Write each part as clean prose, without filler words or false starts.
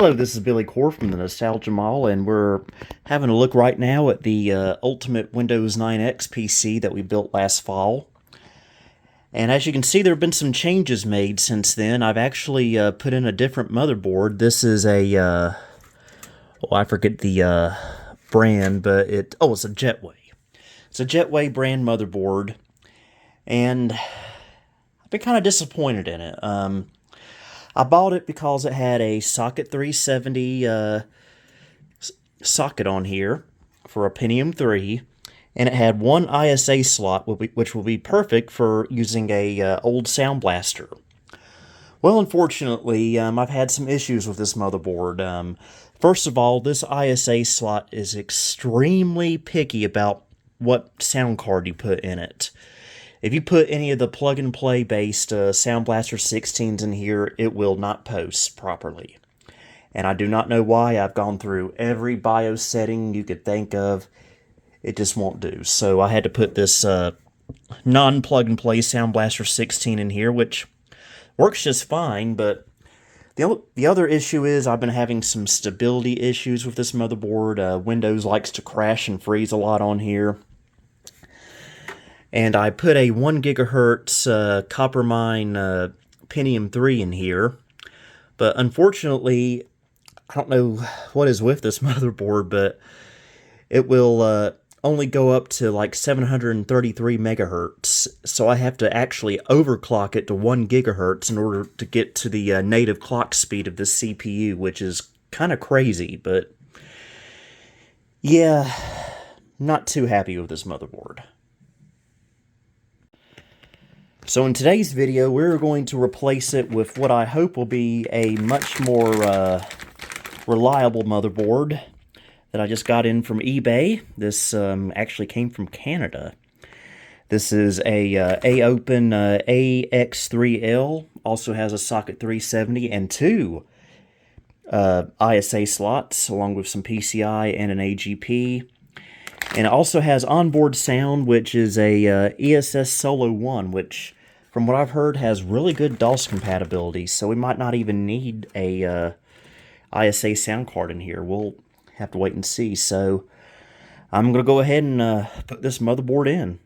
Hello, this is Billy Core from the Nostalgia Mall, and we're having a look right now at the Ultimate Windows 9X PC that we built last fall. And as you can see, there have been some changes made since then. I've actually put in a different motherboard. This is a, I forget the brand, but it's a Jetway. It's a Jetway brand motherboard, and I've been kind of disappointed in it. I bought it because it had a socket 370 socket on here for a Pentium 3, and it had one ISA slot, which will be perfect for using a old Sound Blaster. Well, unfortunately, I've had some issues with this motherboard. First of all, this ISA slot is extremely picky about what sound card you put in it. If you put any of the plug-and-play based Sound Blaster 16s in here, it will not post properly. And I do not know why. I've gone through every BIOS setting you could think of. It just won't do. So I had to put this non-plug-and-play Sound Blaster 16 in here, which works just fine, but the other issue is I've been having some stability issues with this motherboard. Windows likes to crash and freeze a lot on here. And I put a 1 gigahertz Coppermine Pentium 3 in here. But unfortunately, I don't know what is with this motherboard, but it will only go up to like 733 megahertz. So I have to actually overclock it to 1 gigahertz in order to get to the native clock speed of this CPU, which is kind of crazy. But yeah, not too happy with this motherboard. So in today's video, we're going to replace it with what I hope will be a much more reliable motherboard that I just got in from eBay. This actually came from Canada. This is a A-Open AX3L, also has a socket 370 and two ISA slots, along with some PCI and an AGP. And it also has onboard sound, which is a ESS Solo 1, which, from what I've heard, has really good DOS compatibility, so we might not even need a ISA sound card in here. We'll have to wait and see. So I'm going to go ahead and put this motherboard in.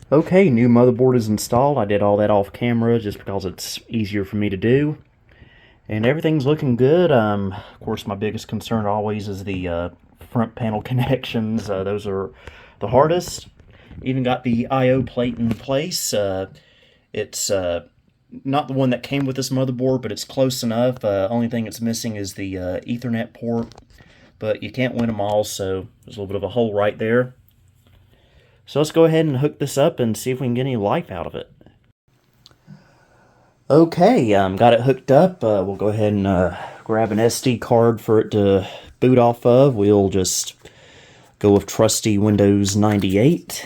Okay, new motherboard is installed. I did all that off camera just because it's easier for me to do. And everything's looking good. Of course, my biggest concern always is the front panel connections. Those are the hardest. Even got the I/O plate in place. It's not the one that came with this motherboard, but it's close enough. Only thing it's missing is the Ethernet port, but you can't win them all, so there's a little bit of a hole right there. So let's go ahead and hook this up and see if we can get any life out of it. Okay, got it hooked up. We'll go ahead and grab an SD card for it to boot off of. We'll just go with trusty Windows 98.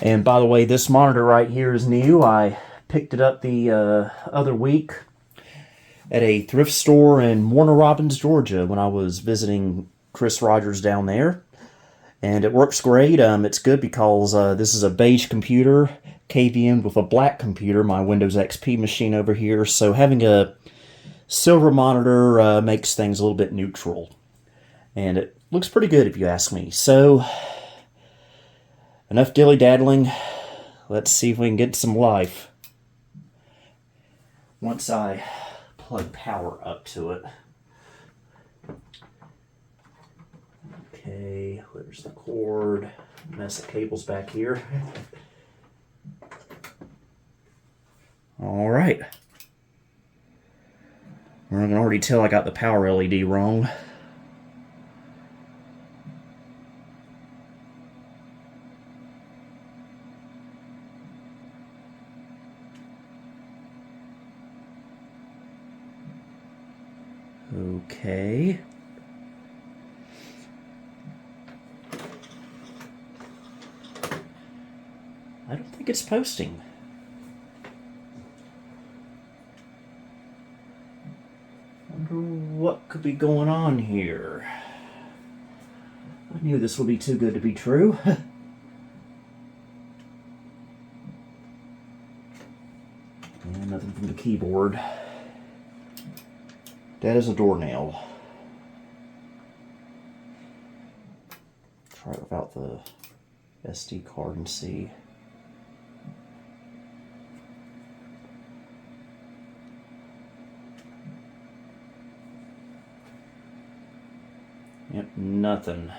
And by the way, this monitor right here is new. I picked it up the other week at a thrift store in Warner Robins, Georgia, when I was visiting Chris Rogers down there. And it works great. It's good because this is a beige computer KVM'd with a black computer, my Windows XP machine over here. So having a silver monitor makes things a little bit neutral. And it looks pretty good if you ask me. So, enough dilly-daddling. Let's see if we can get some life. Once I plug power up to it. Okay, where's the cord? Mess of cables back here. Alright. I can already tell I got the power LED wrong. Okay. I don't think it's posting. Wonder what could be going on here. I knew this would be too good to be true. keyboard. Dead as a doornail. Try it without the SD card and see. Yep, nothing.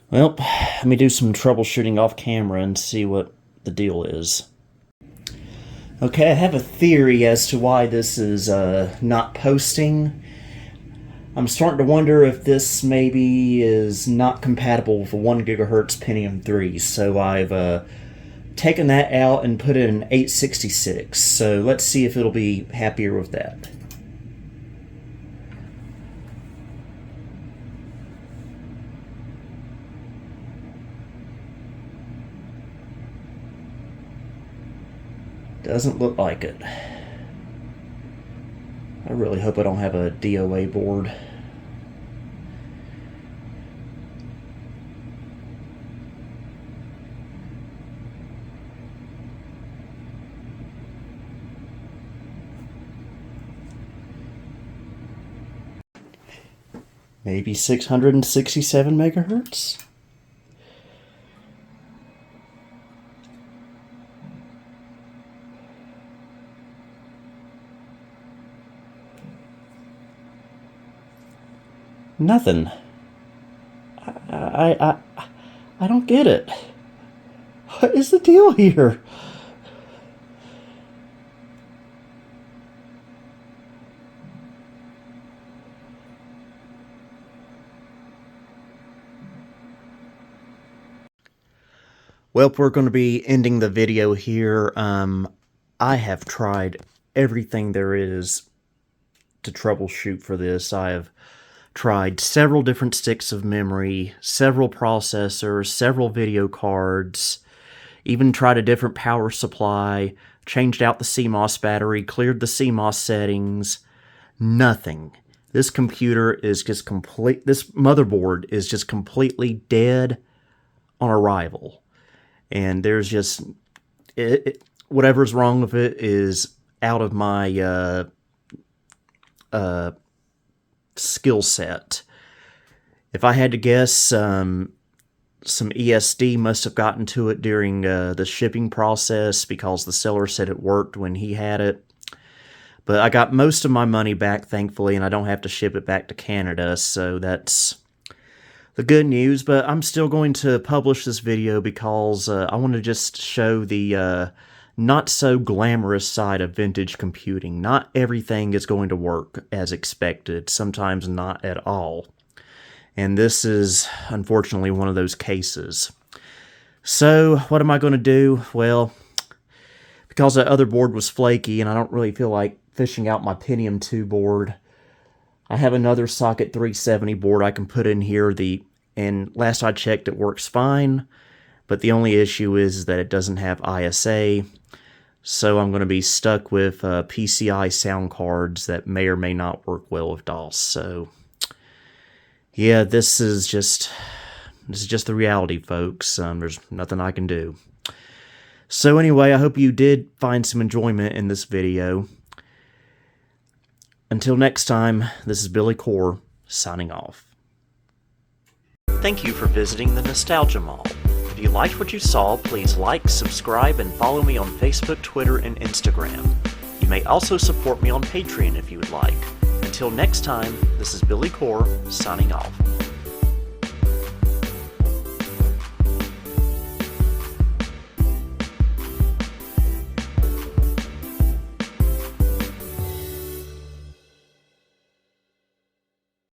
Well, let me do some troubleshooting off camera and see what the deal is. Okay, I have a theory as to why this is not posting. I'm starting to wonder if this maybe is not compatible with a 1 GHz Pentium 3, so I've taken that out and put in an 866, so let's see if it'll be happier with that. Doesn't look like it. I really hope I don't have a DOA board. Maybe 667 megahertz? Nothing. I don't get it. What is the deal here? Well, we're going to be ending the video here. I have tried everything there is to troubleshoot for this. I have tried several different sticks of memory, several processors, several video cards, even tried a different power supply, changed out the CMOS battery, cleared the CMOS settings. Nothing. This computer is just this motherboard is just completely dead on arrival. And there's just, whatever's wrong with it is out of my skill set. If I had to guess, some ESD must have gotten to it during the shipping process because the seller said it worked when he had it. But I got most of my money back, thankfully, and I don't have to ship it back to Canada, so that's the good news. But I'm still going to publish this video because I want to just show the not so glamorous side of vintage computing. Not everything is going to work as expected, sometimes not at all. And this is unfortunately one of those cases. So what am I going to do? Well, because that other board was flaky and I don't really feel like fishing out my Pentium 2 board, I have another socket 370 board I can put in here. And last I checked, it works fine. But the only issue is that it doesn't have ISA. So I'm going to be stuck with PCI sound cards that may or may not work well with DOS. So yeah, this is just the reality, folks. There's nothing I can do. So anyway, I hope you did find some enjoyment in this video. Until next time, this is Billy Core, signing off. Thank you for visiting the Nostalgia Mall. If you liked what you saw, please like, subscribe, and follow me on Facebook, Twitter, and Instagram. You may also support me on Patreon if you would like. Until next time, this is Billy Core, signing off.